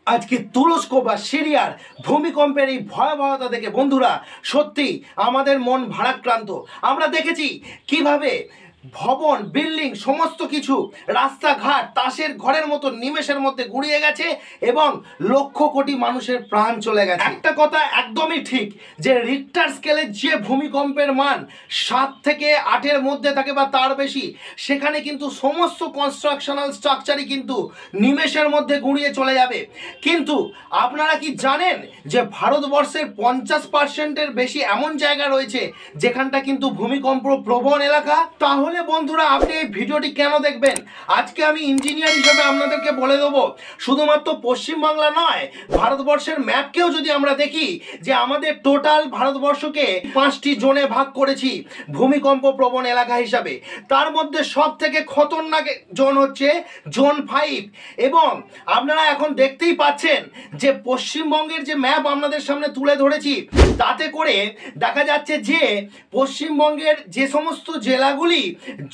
আজকে তুরস্ক বা সিরিয়ার ভূমিকম্পের এই ভয়াবহতা দেখে বন্ধুরা সত্যি আমাদের মন ভারাক্রান্ত। আমরা দেখেছি কিভাবে ভবন, বিল্ডিং, সমস্ত কিছু, রাস্তাঘাট তাসের ঘরের মতো নিমেষের মধ্যে গুঁড়িয়ে গেছে এবং লক্ষ কোটি মানুষের প্রাণ চলে গেছে। একটা কথা একদমই ঠিক যে রিক্টার স্কেলের যে ভূমিকম্পের মান 7 থেকে 8-এর মধ্যে থাকে বা তার বেশি, সেখানে কিন্তু সমস্ত কনস্ট্রাকশনাল স্ট্রাকচারই কিন্তু নিমেষের মধ্যে গুঁড়িয়ে চলে যাবে। কিন্তু আপনারা কি জানেন যে ভারতবর্ষের 50%-এর বেশি এমন জায়গা রয়েছে যেখানটা কিন্তু ভূমিকম্প প্রবণ এলাকা? তাহলে বন্ধুরা আপনি এই ভিডিওটি কেন দেখবেন? আজকে আমি ইঞ্জিনিয়ার হিসেবে আপনাদেরকে বলে দেবো, শুধুমাত্র পশ্চিমবাংলা নয়, ভারতবর্ষের ম্যাপকেও যদি আমরা দেখি যে আমাদের টোটাল ভারতবর্ষকে 5টি জোনে ভাগ করেছি ভূমিকম্প প্রবণ এলাকা হিসাবে। তার মধ্যে সব থেকে খতরনাক জোন হচ্ছে জোন 5। এবং আপনারা এখন দেখতেই পাচ্ছেন যে পশ্চিমবঙ্গের যে ম্যাপ আপনাদের সামনে তুলে ধরেছি, তাতে করে দেখা যাচ্ছে যে পশ্চিমবঙ্গের যে সমস্ত জেলাগুলি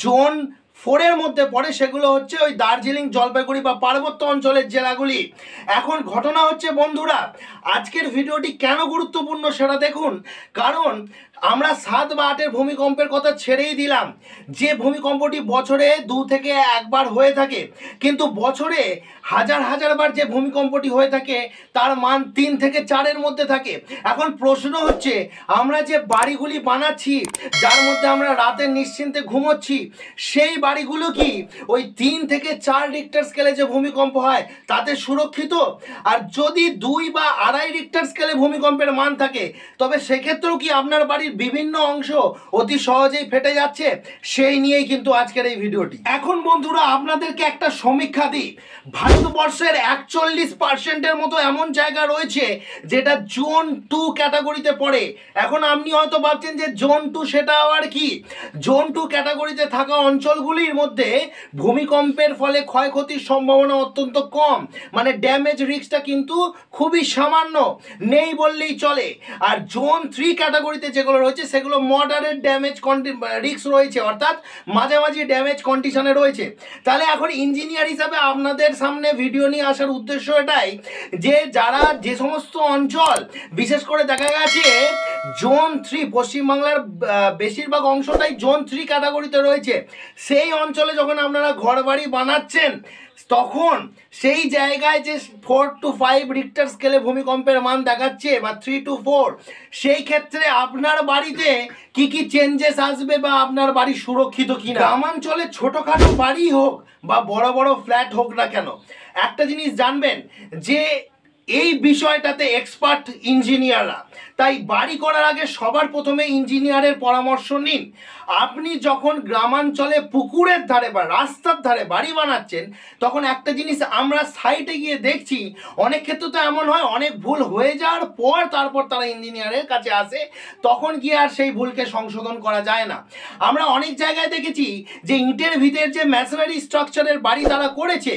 জোন 4-এর মধ্যে পড়ে সেগুলো হচ্ছে ওই দার্জিলিং, জলপাইগুড়ি বা পার্বত্য অঞ্চলের জেলাগুলি। এখন ঘটনা হচ্ছে বন্ধুরা, আজকের ভিডিওটি কেন গুরুত্বপূর্ণ সেটা দেখুন। কারণ আমরা 7 বা 8-এর ভূমিকম্পের কথা ছেড়েই দিলাম, যে ভূমিকম্পটি বছরে 2 থেকে 1 বার হয়ে থাকে, কিন্তু বছরে হাজার হাজার বার যে ভূমিকম্পটি হয়ে থাকে তার মান 3 থেকে 4-এর মধ্যে থাকে। এখন প্রশ্ন হচ্ছে, আমরা যে বাড়িগুলি বানাচ্ছি, যার মধ্যে আমরা রাতে নিশ্চিন্তে ঘুমোচ্ছি, সেই বাড়িগুলো কি ওই 3 থেকে 4 রিক্টার স্কেলে যে ভূমিকম্প হয় তাতে সুরক্ষিত? আর যদি 2 বা 2.5 রিক্টার স্কেলে ভূমিকম্পের মান থাকে, তবে সেক্ষেত্রেও কি আপনার বাড়ির বিভিন্ন অংশ অতি সহজেই ফেটে যাচ্ছে? সেই নিয়েই কিন্তু আজকের এই ভিডিওটি। এখন বন্ধুরা আপনাদেরকে একটা সমীক্ষা দিই। ভারতবর্ষের 41%-এর মতো এমন জায়গা রয়েছে যেটা জোন 2 ক্যাটাগরিতে পড়ে। এখন আপনি হয়তো ভাবছেন যে জোন 2 সেটা আবার কি? জোন 2 ক্যাটাগরিতে থাকা অঞ্চলগুলির মধ্যে ভূমিকম্পের ফলে ক্ষয়ক্ষতির সম্ভাবনা অত্যন্ত কম, মানে ড্যামেজ রিস্কটা কিন্তু খুবই সামান্য, নেই বললেই চলে। আর জোন 3 ক্যাটাগরিতে যেগুলো রয়েছে সেগুলো মডারেট ড্যামেজ রিস্ক রয়েছে, অর্থাৎ মাঝামাঝি ড্যামেজ কন্ডিশনে রয়েছে। তাহলে এখন ইঞ্জিনিয়ার হিসাবে আপনাদের সামনে ভিডিও নিয়ে আসার উদ্দেশ্য এটাই যে যারা যে সমস্ত অঞ্চল, বিশেষ করে দেখা গেছে জোন 3, পশ্চিমবাংলার বেশিরভাগ অংশটাই জোন 3 ক্যাটাগরিতে রয়েছে, সেই অঞ্চলে যখন আপনারা ঘর বাড়ি বানাচ্ছেন তখন সেই জায়গায় যে 4 to 5 রিক্টার স্কেলে ভূমিকম্পের মান দেখাচ্ছে বা 3 to 4, সেই ক্ষেত্রে আপনার বাড়িতে কি কি চেঞ্জেস আসবে বা আপনার বাড়ি সুরক্ষিত কিনা। গ্রামাঞ্চলে ছোটোখাটো বাড়ি হোক বা বড় বড় ফ্ল্যাট হোক না কেন, একটা জিনিস জানবেন যে এই বিষয়টাতে এক্সপার্ট ইঞ্জিনিয়াররা। তাই বাড়ি করার আগে সবার প্রথমে ইঞ্জিনিয়ারের পরামর্শ নিন। আপনি যখন গ্রামাঞ্চলে পুকুরের ধারে বা রাস্তার ধারে বাড়ি বানাচ্ছেন, তখন একটা জিনিস আমরা সাইটে গিয়ে দেখছি, অনেক ক্ষেত্রে তো এমন হয় অনেক ভুল হয়ে যাওয়ার পর তারপর তারা ইঞ্জিনিয়ারের কাছে আসে, তখন গিয়ে আর সেই ভুলকে সংশোধন করা যায় না। আমরা অনেক জায়গায় দেখেছি যে ইটের ভিতের যে ম্যাসনারি স্ট্রাকচারের বাড়ি তারা করেছে,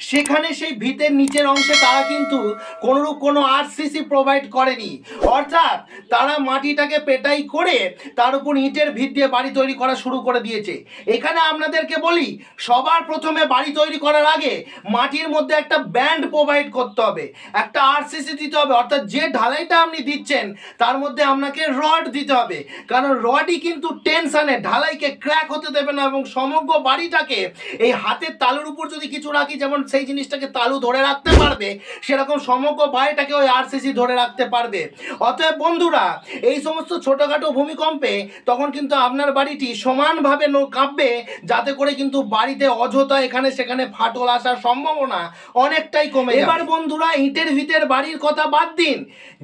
সেখানে সেই ভিতের নিচের অংশে তারা কিন্তু কোনোরূপ কোনো আরসিসি প্রোভাইড করেনি, অর্থাৎ তারা মাটিটাকে পেটাই করে তার উপর ইটের ভিত দিয়ে বাড়ি তৈরি করা শুরু করে দিয়েছে। এখানে আপনাদেরকে বলি, সবার প্রথমে বাড়ি তৈরি করার আগে মাটির মধ্যে একটা ব্যান্ড প্রোভাইড করতে হবে, একটা আরসিসি দিতে হবে, অর্থাৎ যে ঢালাইটা আপনি দিচ্ছেন তার মধ্যে আপনাকে রড দিতে হবে, কারণ রডই কিন্তু টেনশনে ঢালাইকে ক্র্যাক হতে দেবে না এবং সমগ্র বাড়িটাকে এই হাতের তালুর উপর যদি কিছু রাখি, যেমন সেই জিনিসটাকে তালু ধরে রাখতে পারবে, সেরকম সমগ্র বাড়িটাকে ওই আরসিসি ধরে রাখতে পারবে। অতএব বন্ধুরা, এই সমস্ত ছোটোখাটো ভূমিকম্পে তখন কিন্তু আপনার বাড়িটি সমানভাবে কাঁপবে, যাতে করে কিন্তু বাড়িতে অযথা এখানে সেখানে ফাটল আসার সম্ভাবনা অনেকটাই কমে যাবে। এবার বন্ধুরা, ইটের ভিতের বাড়ির কথা বাদ দিন,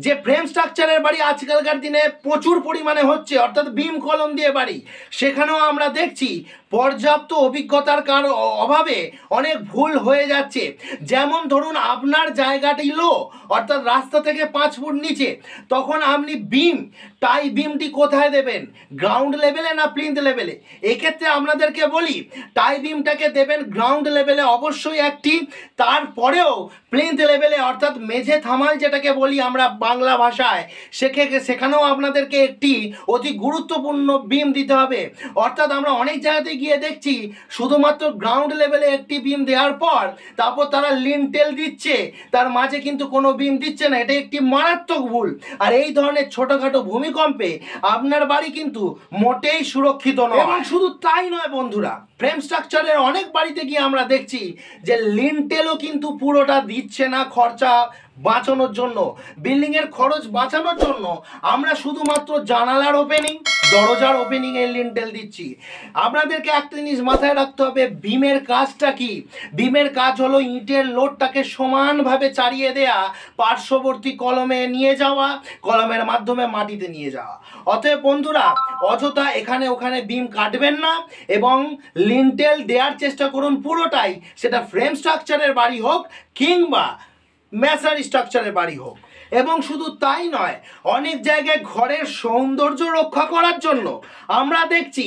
যে ফ্রেম স্ট্রাকচারের বাড়ি আজকালকার দিনে প্রচুর পরিমাণে হচ্ছে, অর্থাৎ বিম কলম দিয়ে বাড়ি, সেখানেও আমরা দেখছি পর্যাপ্ত অভিজ্ঞতার অভাবে অনেক ভুল হয়ে যাচ্ছে। যেমন ধরুন আপনার জায়গাটি লো, অর্থাৎ রাস্তা থেকে 5 ফুট নিচে, তখন আপনি টাই বিমটি কোথায় দেবেন? গ্রাউন্ড লেভেলে না প্লিন্থ লেভেলে? এক্ষেত্রে আপনাদেরকে বলি, টাই বিমটাকে দেবেন গ্রাউন্ড লেভেলে অবশ্যই একটি, তারপরেও প্লিন্থ লেভেলে অর্থাৎ মেঝে থামাল যেটাকে বলি আমরা বাংলা ভাষায়, সেখানেও আপনাদেরকে একটি অতি গুরুত্বপূর্ণ বিম দিতে হবে। অর্থাৎ আমরা অনেক জায়গাতে গিয়ে দেখছি শুধুমাত্র গ্রাউন্ড লেভেলে একটি বিম দেওয়ার পর তারপর তারা লিন্টেল দিচ্ছে, তার মাঝে কিন্তু কোনো বিম দিচ্ছে না। এটা একটি মারাত্মক ভুল। আর এই ধরনের ছোটোখাটো ভূমিকম্পে আপনার বাড়ি কিন্তু মোটেই সুরক্ষিত নয়। এবং শুধু তাই নয় বন্ধুরা, ফ্রেম স্ট্রাকচারের অনেক বাড়িতে গিয়ে আমরা দেখছি যে লিন্টেলও কিন্তু পুরোটা দিচ্ছে না খরচা বাঁচানোর জন্য, বিল্ডিংয়ের খরচ বাঁচানোর জন্য আমরা শুধুমাত্র জানালার ওপেনিং, দরজার ওপেনিং এর লিন্টেল দিচ্ছি। আপনাদেরকে একটা জিনিস মাথায় রাখতে হবে, বিমের কাজটা কি? বিমের কাজ হলো ইটের লোডটাকে সমানভাবে চাড়িয়ে দেয়া, পার্শ্ববর্তী কলমে নিয়ে যাওয়া, কলমের মাধ্যমে মাটিতে নিয়ে যাওয়া। অতএব বন্ধুরা, অযথা এখানে ওখানে বিম কাটবেন না এবং লিন্টেল দেওয়ার চেষ্টা করুন পুরোটাই, সেটা ফ্রেম স্ট্রাকচারের বাড়ি হোক কিংবা মেসার স্ট্রাকচারের বাড়ি হোক। এবং শুধু তাই নয়, অনেক জায়গায় ঘরের সৌন্দর্য রক্ষা করার জন্য আমরা দেখছি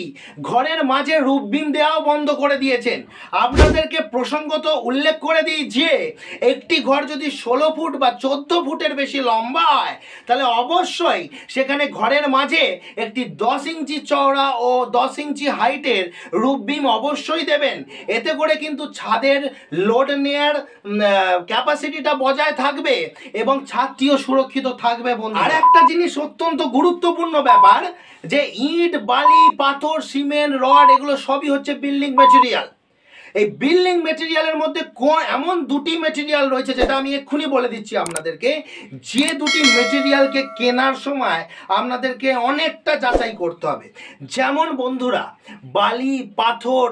ঘরের মাঝে রূপ বিম দেওয়াও বন্ধ করে দিয়েছেন। আপনাদেরকে প্রসঙ্গত উল্লেখ করে দিই যে একটি ঘর যদি 16 ফুট বা 14 ফুটের বেশি লম্বা হয়, তাহলে অবশ্যই সেখানে ঘরের মাঝে একটি 10 ইঞ্চি চওড়া ও 10 ইঞ্চি হাইটের রূপ বিম অবশ্যই দেবেন। এতে করে কিন্তু ছাদের লোড নেয়ার ক্যাপাসিটিটা বজায় থাকবে এবং ছাদটিও সুরক্ষিত থাকবে বন্ধু। আর একটা জিনিস অত্যন্ত গুরুত্বপূর্ণ ব্যাপার, যে ইট, বালি, পাথর, সিমেন্ট, রড এগুলো সবই হচ্ছে বিল্ডিং ম্যাটেরিয়াল। এই বিল্ডিং ম্যাটেরিয়ালের মধ্যে এমন দুটি ম্যাটেরিয়াল রয়েছে যেটা আমি এক্ষুনি বলে দিচ্ছি আপনাদেরকে, যে দুটি ম্যাটেরিয়ালকে কেনার সময় আপনাদেরকে অনেকটা যাচাই করতে হবে। যেমন বন্ধুরা, বালি, পাথর,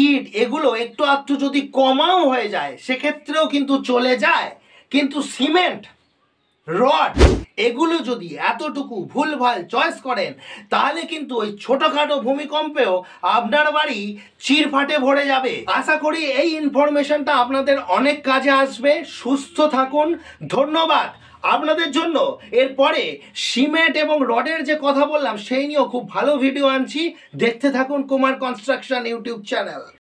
ইট এগুলো একটু আধটু যদি কমাও হয়ে যায় সেক্ষেত্রেও কিন্তু চলে যায়, কিন্তু সিমেন্ট, রড এগুলো যদি এতটুকু ভুলভাল চয়েস করেন তাহলে কিন্তু ওই ছোটোখাটো ভূমিকম্পেও আপনার বাড়ি চিরফাটে ভরে যাবে। আশা করি এই ইনফরমেশনটা আপনাদের অনেক কাজে আসবে। সুস্থ থাকুন, ধন্যবাদ আপনাদের জন্য। এরপরে সিমেন্ট এবং রডের যে কথা বললাম সেই নিয়েও খুব ভালো ভিডিও আনছি, দেখতে থাকুন কুমার কনস্ট্রাকশন ইউটিউব চ্যানেল।